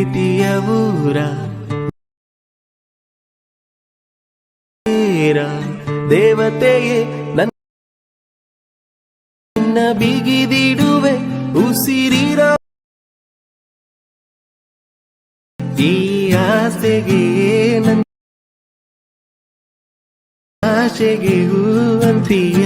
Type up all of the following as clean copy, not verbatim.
ಪ್ರೀತಿಯ ಊರ ದೇವತೆಯೇ ನನ್ನ ಬಿಗಿದಿಡುವೆ ಉಸಿರಿರ ಈ ಆಸೆಗೆ ನನ್ನ ಆಶೆಗೆ ಹೂವಂತಿಯ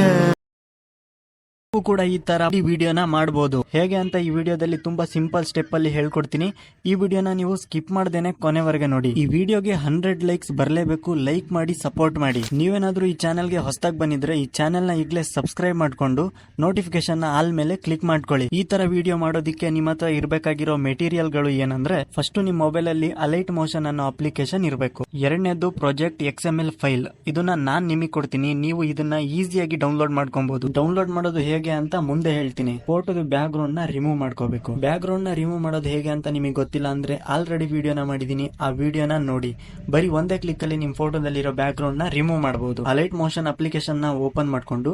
ಕೂಡ ಈ ತರ ಈ ವಿಡಿಯೋನ ಮಾಡಬಹುದು. ಹೇಗೆ ಅಂತ ಈ ವಿಡಿಯೋದಲ್ಲಿ ತುಂಬಾ ಸಿಂಪಲ್ ಸ್ಟೆಪ್ ಅಲ್ಲಿ ಹೇಳ್ಕೊಡ್ತೀನಿ. ಈ ವಿಡಿಯೋನ ನೀವು ಸ್ಕಿಪ್ ಮಾಡದೇನೆ ಕೊನೆವರೆಗೆ ನೋಡಿ. ಈ ವಿಡಿಯೋಗೆ 100 ಲೈಕ್ಸ್ ಬರಲೇಬೇಕು. ಲೈಕ್ ಮಾಡಿ ಸಪೋರ್ಟ್ ಮಾಡಿ. ನೀವೇನಾದ್ರೂ ಈ ಚಾನೆಲ್ಗೆ ಹೊಸದಾಗಿ ಬಂದಿದ್ರೆ ಈ ಚಾನೆಲ್ ನ ಈಗಲೇ ಸಬ್ಸ್ಕ್ರೈಬ್ ಮಾಡ್ಕೊಂಡು ನೋಟಿಫಿಕೇಶನ್ ನ ಆಲ್ ಮೇಲೆ ಕ್ಲಿಕ್ ಮಾಡ್ಕೊಳ್ಳಿ. ಈ ತರ ವಿಡಿಯೋ ಮಾಡೋದಕ್ಕೆ ನಿಮ್ಮ ಹತ್ರ ಇರಬೇಕಾಗಿರೋ ಮೆಟೀರಿಯಲ್ ಗಳು ಏನಂದ್ರೆ, ಫಸ್ಟ್ ನಿಮ್ಮ ಮೊಬೈಲ್ ಅಲ್ಲಿ ಅಲೈಟ್ ಮೋಷನ್ ಅನ್ನೋ ಅಪ್ಲಿಕೇಶನ್ ಇರಬೇಕು. ಎರಡನೇದು ಪ್ರಾಜೆಕ್ಟ್ XML ಫೈಲ್. ಇದನ್ನ ನಾನ್ ನಿಮಗೆ ಕೊಡ್ತೀನಿ. ನೀವು ಇದನ್ನ ಈಸಿಯಾಗಿ ಡೌನ್ಲೋಡ್ ಮಾಡ್ಕೊಬಹುದು. ಡೌನ್ಲೋಡ್ ಮಾಡೋದು ಹೇಗೆ ಅಂತ ಮುಂದೆ ಹೇಳ್ತೀನಿ. ಫೋಟೋದ ಬ್ಯಾಕ್ ಗ್ರೌಂಡ್ ನ ರಿಮೂವ್ ಮಾಡ್ಕೋಬೇಕು. ಬ್ಯಾಕ್ ಗ್ರೌಂಡ್ ನ ರಿಮೂವ್ ಮಾಡೋದು ಹೇಗೆ ಅಂತ ನಿಮಗೆ ಗೊತ್ತಿಲ್ಲ ಅಂದ್ರೆ ಆಲ್ರೆಡಿ ವಿಡಿಯೋನ ಮಾಡಿದೀನಿ, ಆ ವಿಡಿಯೋನ ನೋಡಿ. ಬರೀ ಒಂದೇ ಕ್ಲಿಕ್ ಅಲ್ಲಿ ನಿಮ್ ಫೋಟೋದಲ್ಲಿರೋ ಬ್ಯಾಕ್ ಗ್ರೌಂಡ್ ನ ರಿಮೂವ್ ಮಾಡಬಹುದು. ಅಲೈಟ್ ಮೋಷನ್ ಅಪ್ಲಿಕೇಶನ್ ನ ಓಪನ್ ಮಾಡ್ಕೊಂಡು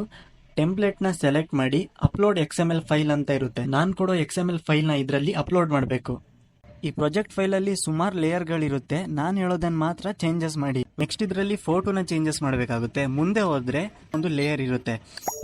ಟೆಂಪ್ಲೇಟ್ ನ ಸೆಲೆಕ್ಟ್ ಮಾಡಿ ಅಪ್ಲೋಡ್ XML ಫೈಲ್ ಅಂತ ಇರುತ್ತೆ. ನಾನ್ ಕೊಡೋ XML ಫೈಲ್ ನ ಇದರಲ್ಲಿ ಅಪ್ಲೋಡ್ ಮಾಡಬೇಕು. ಈ ಪ್ರಾಜೆಕ್ಟ್ ಫೈಲ್ ಅಲ್ಲಿ ಸುಮಾರು ಲೇಯರ್ ಗಳಿರುತ್ತೆ. ನಾನು ಹೇಳೋದನ್ನ ಮಾತ್ರ ಚೇಂಜಸ್ ಮಾಡಿ. ನೆಕ್ಸ್ಟ್ ಇದರಲ್ಲಿ ಫೋಟೋನ ಚೇಂಜಸ್ ಮಾಡಬೇಕಾಗುತ್ತೆ. ಮುಂದೆ ಹೋದ್ರೆ ಒಂದು ಲೇಯರ್ ಇರುತ್ತೆ,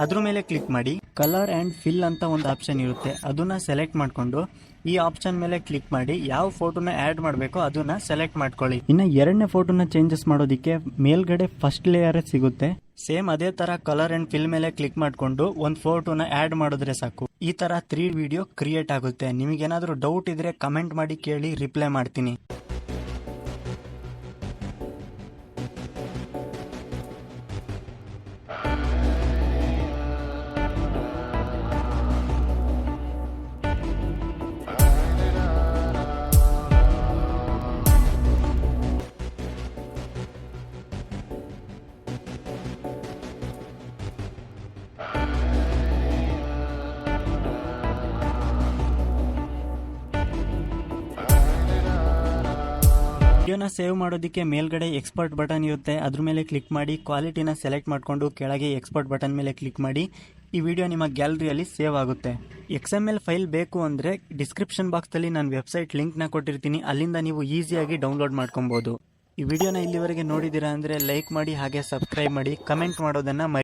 ಅದ್ರ ಮೇಲೆ ಕ್ಲಿಕ್ ಮಾಡಿ ಕಲರ್ ಅಂಡ್ ಫಿಲ್ ಅಂತ ಒಂದು ಆಪ್ಷನ್ ಇರುತ್ತೆ. ಅದನ್ನ ಸೆಲೆಕ್ಟ್ ಮಾಡ್ಕೊಂಡು ಈ ಆಪ್ಷನ್ ಮೇಲೆ ಕ್ಲಿಕ್ ಮಾಡಿ ಯಾವ ಫೋಟೋನ ಆಡ್ ಮಾಡಬೇಕೋ ಅದನ್ನ ಸೆಲೆಕ್ಟ್ ಮಾಡ್ಕೊಳ್ಳಿ. ಇನ್ನು ಎರಡನೇ ಫೋಟೋನ ಚೇಂಜಸ್ ಮಾಡೋದಕ್ಕೆ ಮೇಲ್ಗಡೆ ಫಸ್ಟ್ ಲೇಯರ್ ಸಿಗುತ್ತೆ. ಸೇಮ್ ಅದೇ ತರ ಕಲರ್ ಅಂಡ್ ಫಿಲ್ ಮೇಲೆ ಕ್ಲಿಕ್ ಮಾಡ್ಕೊಂಡು ಒಂದು ಫೋಟೋನ ಆಡ್ ಮಾಡಿದ್ರೆ ಸಾಕು. ಈ ತರ 3 ವಿಡಿಯೋ ಕ್ರಿಯೇಟ್ ಆಗುತ್ತೆ. ನಿಮಗೇನಾದ್ರೂ ಡೌಟ್ ಇದ್ರೆ ಕಮೆಂಟ್ ಮಾಡಿ ಕೇಳಿ, ರಿಪ್ಲೈ ಮಾಡ್ತೀನಿ. ವಿಡಿಯೋನ ಸೇವ್ ಮಾಡೋದಕ್ಕೆ ಮೇಲ್ಗಡೆ ಎಕ್ಸ್ಪೋರ್ಟ್ ಬಟನ್ ಇರುತ್ತೆ. ಅದ್ರ ಮೇಲೆ ಕ್ಲಿಕ್ ಮಾಡಿ ಕ್ವಾಲಿಟಿನ ಸೆಲೆಕ್ಟ್ ಮಾಡಿಕೊಂಡು ಕೆಳಗೆ ಎಕ್ಸ್ಪೋರ್ಟ್ ಬಟನ್ ಮೇಲೆ ಕ್ಲಿಕ್ ಮಾಡಿ ಈ ವಿಡಿಯೋ ನಿಮ್ಮ ಗ್ಯಾಲರಿಯಲ್ಲಿ ಸೇವ್ ಆಗುತ್ತೆ. XML ಫೈಲ್ ಬೇಕು ಅಂದ್ರೆ ಡಿಸ್ಕ್ರಿಪ್ಷನ್ ಬಾಕ್ಸ್ ಅಲ್ಲಿ ನಾನು ವೆಬ್ಸೈಟ್ ಲಿಂಕ್ ನ ಕೊಟ್ಟಿರ್ತೀನಿ, ಅಲ್ಲಿಂದ ನೀವು ಈಸಿಯಾಗಿ ಡೌನ್ಲೋಡ್ ಮಾಡ್ಕೊಬಹುದು. ಈ ವಿಡಿಯೋನ ಇಲ್ಲಿವರೆಗೆ ನೋಡಿದ್ದೀರಾ ಅಂದ್ರೆ ಲೈಕ್ ಮಾಡಿ, ಹಾಗೆ ಸಬ್ಸ್ಕ್ರೈಬ್ ಮಾಡಿ, ಕಮೆಂಟ್ ಮಾಡೋದನ್ನ